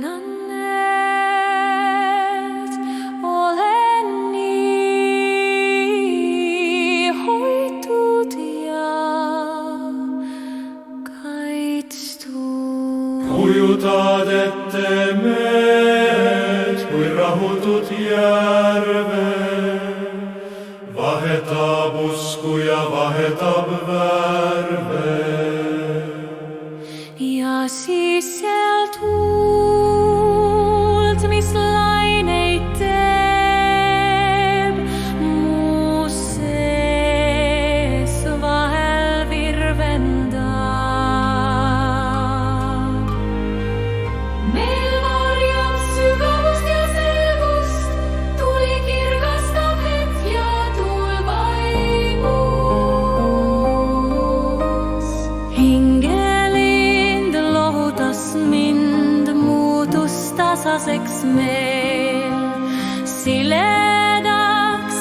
annet, olen nii hoitud ja kaitstud. Ujutad ette meed kui rahutud järve, vahetab usku ja vahetab värve. Ja siis seal tuult, mis laineid teeb, mu sees vahel virvendab. Meil varjab sügavust ja selgust, tuli kirgastab hetk ja tuul vaimus. Hingelind lohutas mind, muutus tasaseks meel, siledaks